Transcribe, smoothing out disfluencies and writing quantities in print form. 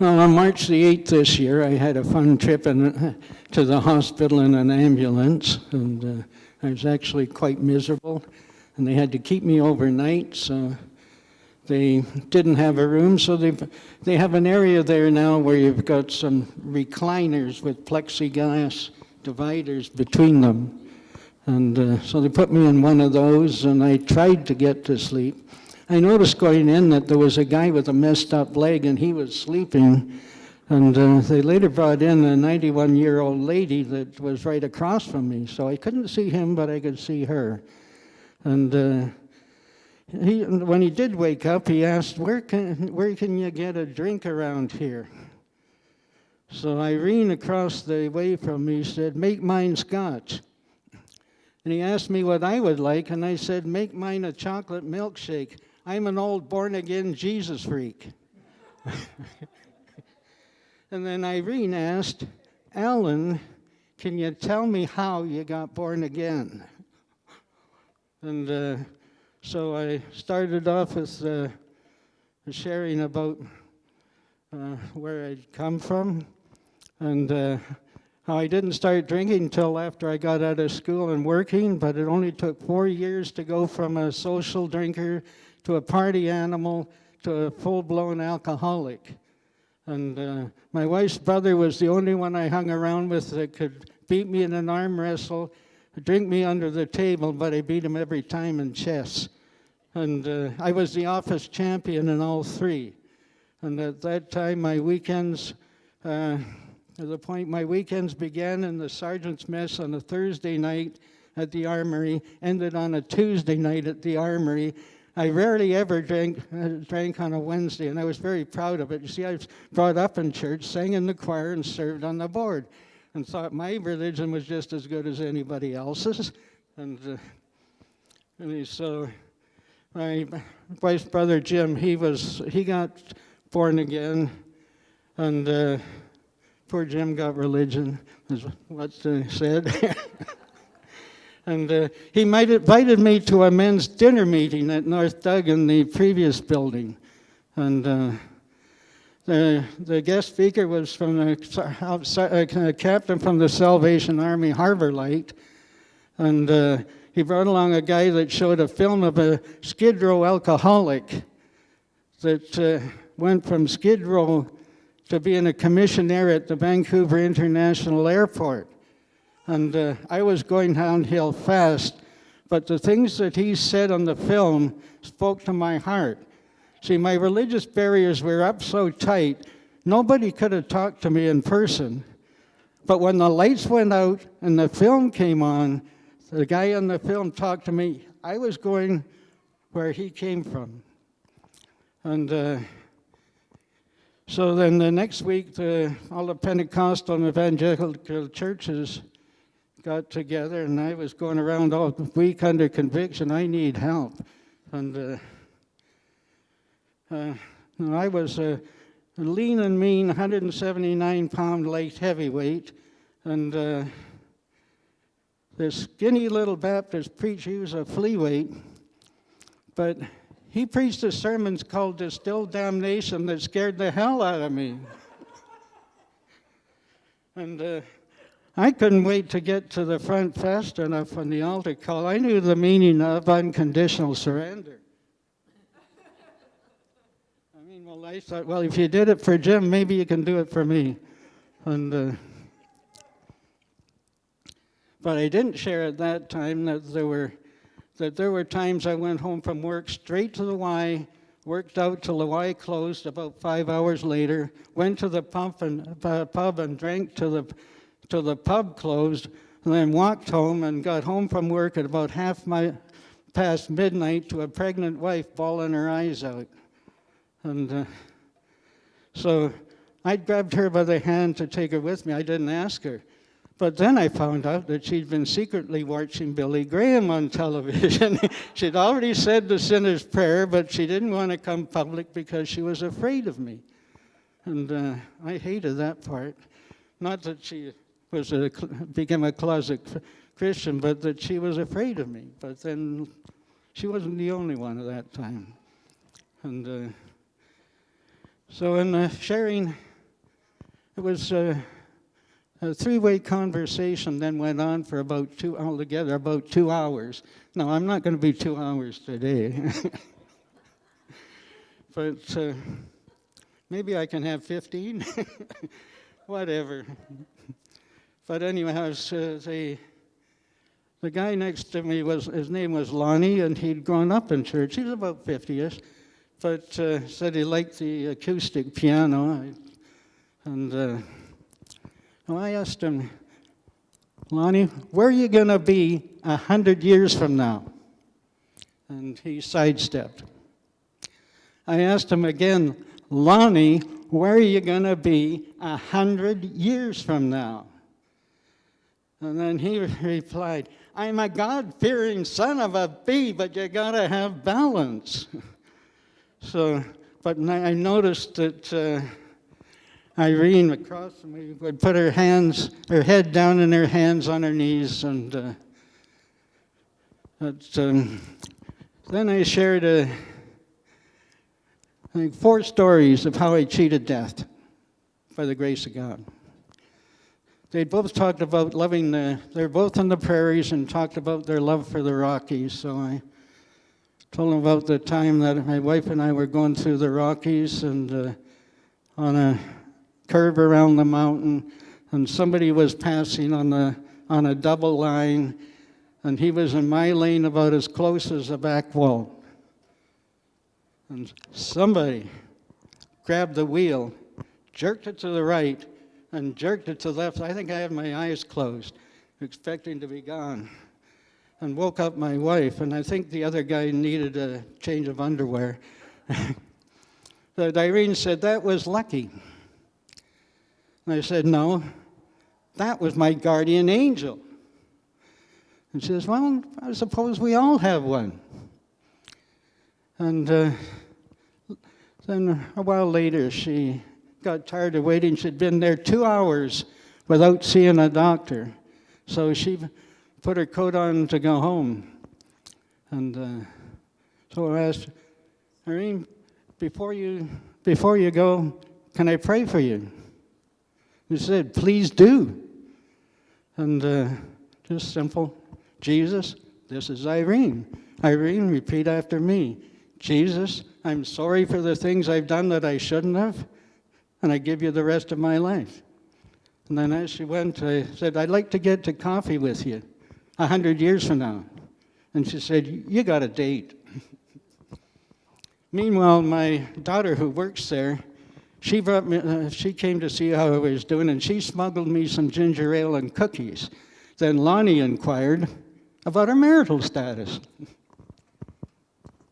Well, on March the 8th this year, I had a fun trip to the hospital in an ambulance, and I was actually quite miserable, and they had to keep me overnight, so they didn't have a room, so they have an area there now where you've got some recliners with plexiglass dividers between them. And so they put me in one of those, and I tried to get to sleep. I noticed going in that there was a guy with a messed up leg, and he was sleeping. And they later brought in a 91-year-old lady that was right across from me. So I couldn't see him, but I could see her. And when he did wake up, he asked, where can you get a drink around here? So Irene across the way from me said, make mine scotch. And he asked me what I would like, and I said, make mine a chocolate milkshake. I'm an old born-again Jesus freak. And then Irene asked, Alan, can you tell me how you got born again? And so I started off with sharing about where I'd come from, and how I didn't start drinking until after I got out of school and working, but it only took 4 years to go from a social drinker to a party animal to a full-blown alcoholic. And my wife's brother was the only one I hung around with that could beat me in an arm wrestle, drink me under the table, but I beat him every time in chess. And I was the office champion in all three. And at that time, my weekends, my weekends began in the sergeant's mess on a Thursday night at the armory, ended on a Tuesday night at the armory. I rarely ever drank on a Wednesday, and I was very proud of it. You see, I was brought up in church, sang in the choir, and served on the board, and thought my religion was just as good as anybody else's. And so my wife's brother Jim, he got born again, and poor Jim got religion, is what's said. And he invited me to a men's dinner meeting at North Doug in the previous building. And the guest speaker was from a captain from the Salvation Army Harbor Light. And he brought along a guy that showed a film of a Skid Row alcoholic that went from Skid Row to being a commissioner at the Vancouver International Airport. And I was going downhill fast, but the things that he said on the film spoke to my heart. See, my religious barriers were up so tight, nobody could have talked to me in person. But when the lights went out and the film came on, the guy on the film talked to me. I was going where he came from. And so then the next week, all the Pentecostal and evangelical churches got together, and I was going around all week under conviction. I need help. And I was a lean and mean 179-pound light heavyweight, and this skinny little Baptist preacher, he was a flyweight, but he preached a sermon called Distilled Damnation that scared the hell out of me. And I couldn't wait to get to the front fast enough on the altar call. I knew the meaning of unconditional surrender. I thought, well, if you did it for Jim, maybe you can do it for me. And but I didn't share at that time that there were times I went home from work straight to the Y, worked out till the Y closed about 5 hours later, went to the pub and drank till the pub closed, and then walked home and got home from work at about past midnight to a pregnant wife bawling her eyes out. And so I grabbed her by the hand to take her with me. I didn't ask her. But then I found out that she'd been secretly watching Billy Graham on television. She'd already said the sinner's prayer, but she didn't want to come public because she was afraid of me. And I hated that part. Not that she became a closet Christian, but that she was afraid of me. But then she wasn't the only one at that time. And so in sharing it was a three-way conversation, then went on for about altogether about 2 hours. Now, I'm not going to be 2 hours today. But maybe I can have 15. Whatever. But anyway, the guy next to me, his name was Lonnie, and he'd grown up in church. He was about 50-ish, but said he liked the acoustic piano. And I asked him, Lonnie, where are you going to be 100 years from now? And he sidestepped. I asked him again, Lonnie, where are you going to be 100 years from now? And then he replied, I'm a God-fearing son of a bee, but you got to have balance. But I noticed that Irene across from me would put her head down and her hands on her knees, and then I shared 4 stories of how I cheated death by the grace of God. They both talked about they're both in the prairies and talked about their love for the Rockies. So I told them about the time that my wife and I were going through the Rockies and on a curve around the mountain, and somebody was passing on a double line, and he was in my lane about as close as a back wall. And somebody grabbed the wheel, jerked it to the right, and jerked it to the left. I think I had my eyes closed, expecting to be gone, and woke up my wife, and I think the other guy needed a change of underwear. But Irene said, that was lucky. And I said, no, that was my guardian angel. And she says, well, I suppose we all have one. And then a while later, she got tired of waiting. She'd been there 2 hours without seeing a doctor. So she put her coat on to go home. And so I asked, Irene, before you go, can I pray for you? She said, please do. And just simple, Jesus, this is Irene. Irene, repeat after me. Jesus, I'm sorry for the things I've done that I shouldn't have, and I give you the rest of my life. And then as she went, I said, I'd like to get to coffee with you 100 years from now. And she said, you got a date. Meanwhile, my daughter who works there, she came to see how I was doing, and she smuggled me some ginger ale and cookies. Then Lonnie inquired about her marital status.